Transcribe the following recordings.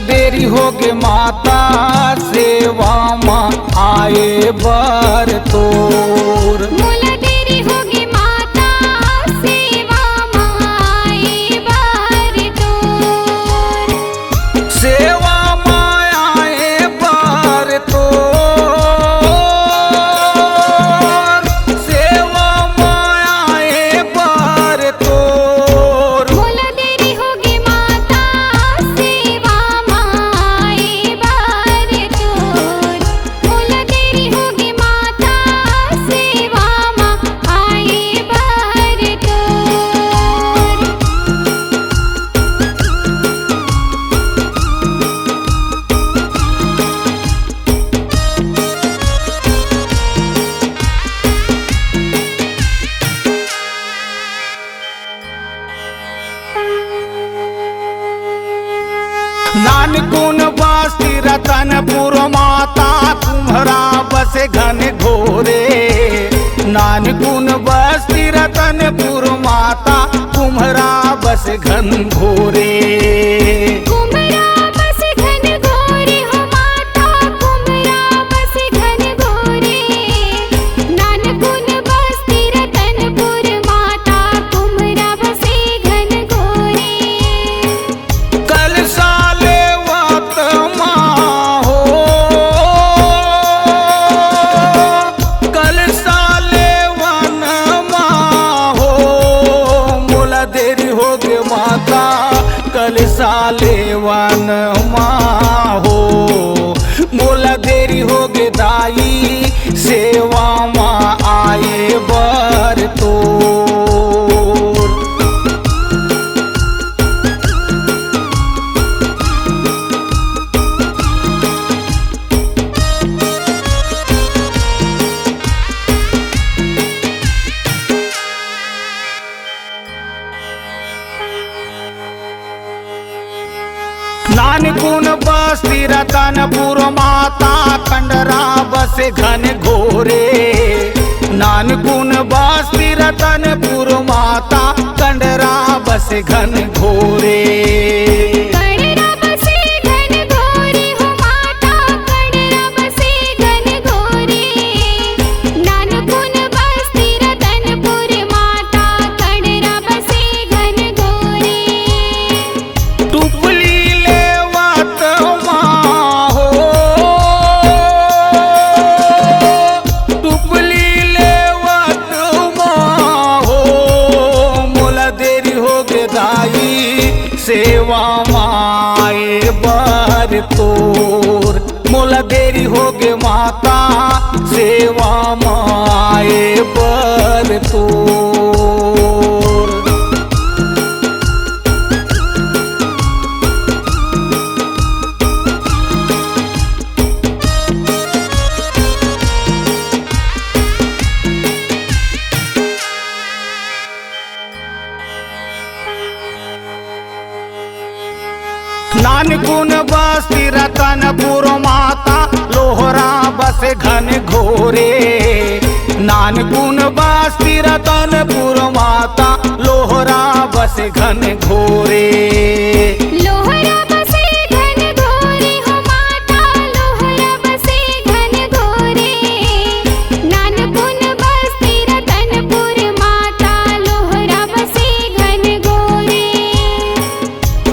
देरी होगे माता सेवा माँ आए बर तोर। मोला देरी होगी माता सेवा माँ आए बर तोर। सेवा माँ आए बर तोर, सेवा माँ आए बर तोर। मोला देरी होगी माता सेवा माँ आए बर तोर। मोला देरी होगी माता सेवा माँ आए बर तोर। नानकुन बास्ती रतनपुर माता तुम्हारा बसे घन घोरे। नानकुन बस्ती रतनपुर माता तुम्हारा बसे घन घोरे। कुमरा बस घन घोरे हो माता कुमरा बस घन घोरे। नानकुन बस्ती रतनपुर माता कुमरा बसे घन घोरे। कल साले वत माँ हो, कल साले वन माँ हो। मोला देरी होगे माता कल साले वन माँ हो। मोला देरी होगे दाई सेवा माँ आए बर तोर। नानकुन बस्ती रतनपुर माता कंडरा बसे घन घोरे। नानकुन बस्ती रतनपुर माता कंडरा बसे घन घोरे। कंडरा बसे घन घोरे हो माता कंडरा बसे घन घोरे। नानकुन बस्ती रतनपुर माता कंडरा बसे घन घोरे। टुपली लेवत माँ हो, टुपली लेवत माँ हो। मोला देरी होगे दाई सेवा माए बर तोर। मोला देरी होगे माता सेवा माए बर तोर। नानकुन बस्ती रतनपुर माता लोहरा बसे घन घोरे। नानकुन बस्ती रतनपुर माता लोहरा बसे घन घोरे। लोहरा बसे घन घोरे हो माता लोहरा बसे घन घोरे। नानकुन बस्ती रतनपुर माता लोहरा बसे घन घोरे।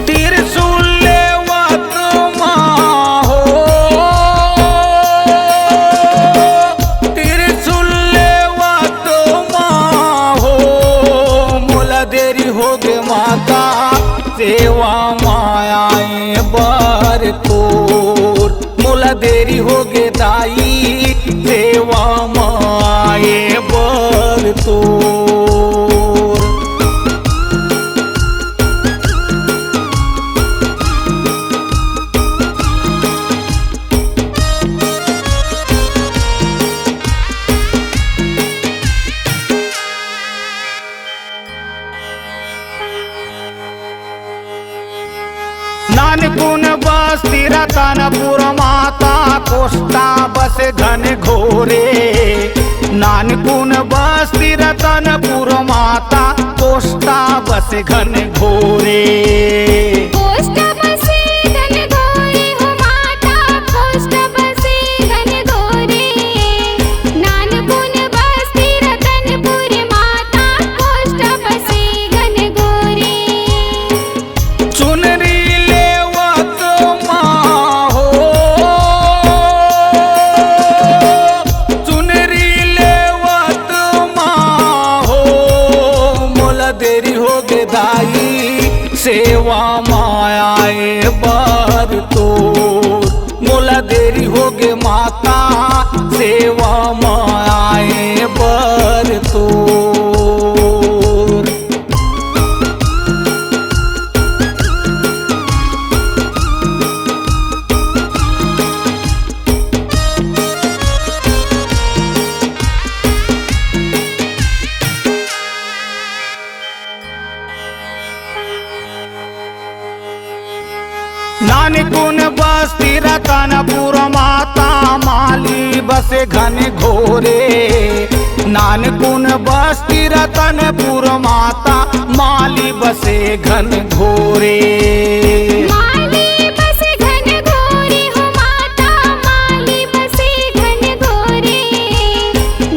त्रिशूल लेवत माँ हो, त्रिशूल लेवत माँ हो। मोला देरी होगे माता सेवा मायाए बर तोर। मोला देरी होगे दाई सेवा माए बर तोर। नानकुन बस्ती रतनपुर माता कोष्टा बसे घन घोरे। नानकुन बस्ती रतनपुर माता कोष्टा बसे घन घोरे। कोष्टा बसे घन घोरे सेवा मायाए बर तोर मोला देरी होगे माता सेवा मायाए बर तोर। नानकुन बस्ती रतनपुर माता माली बसे घन घोरे। नानकुन बस्ती रतनपुर माता माली बसे घन घोरे। माली बसे घन घोरे हो माता माली बसे घन घोरे।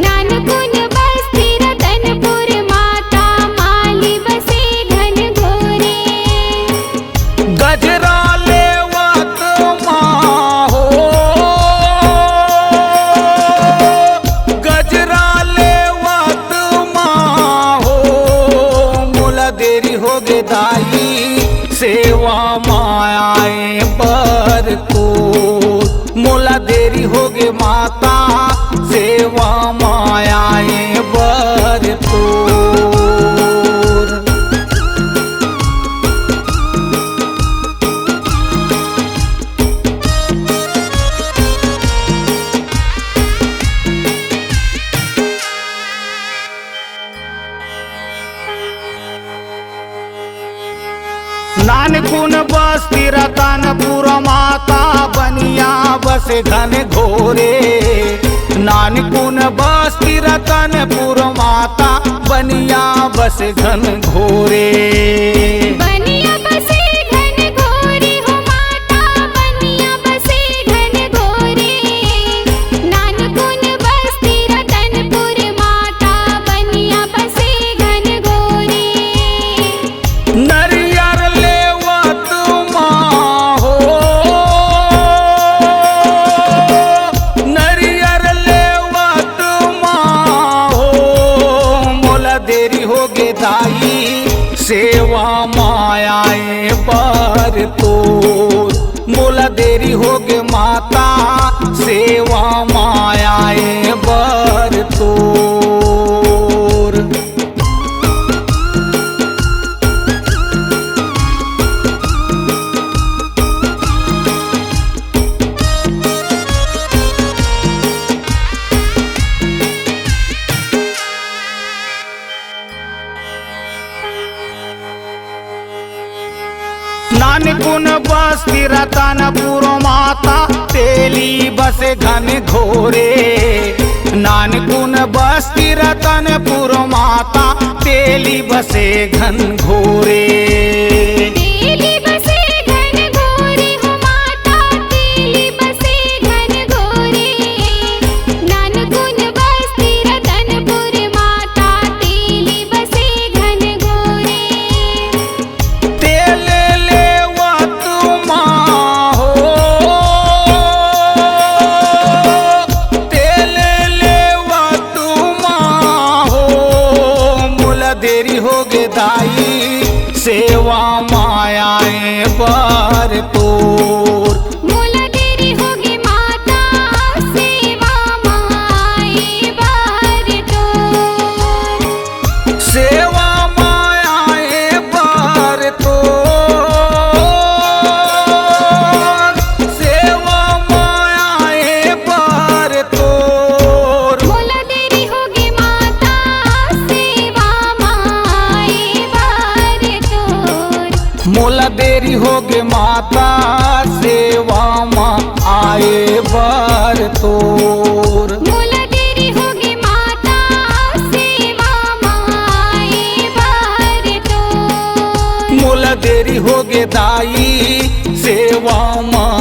नानकुन बस्ती रतनपुर माता माली बसे घन घोरे। गजरा सेवा मायाए बर तोर मोला देरी होगे माता सेवा मायाए बर तोर। नानकुन बस्ती रतनपुर माता बनिया बसे घन घोरे। नानकुन बस्ती रतनपुर माता बनिया बसे घन घोरे। बनिया बसे घन घोरे हो माता बनिया बसे घन घोरे। नानकुन बस्ती रतनपुर माता बनिया बसे घन घोरे। नरियर लेवत माँ हो नरियर लेवत माँ हो मोला देरी होगे दाई सेवा मायाए बर तोर मोला देरी होगे माता सेवा मायाए बर तोर। नानकुन बस्ती रतनपुर माता तेली बसे घन घोरे। नानकुन बस्ती रतनपुर माता तेली बसे घन घोरे। तेली बसे घन घोरे हो माता तेली बसे घन घोरे। नानकुन बस्ती रतनपुर माता तेली बसे घन घोरे। तेल लेवत माँ हो तेल लेवत माँ हो मोला देरी होगे दाई सेवा मायाए बर तोर मोला देरी होगी माता सेवा माए बर तोर। सेवा मायाए बर तोर सेवा मायाए बर तोर। मोला देरी होगी माता सेवा माए बर तोर। मोला देरी होगे माता सेवा माँ आए बर तोर। मोला देरी होगी माता सेवा माए बर तोर। मोला देरी होगे दाई सेवा माँ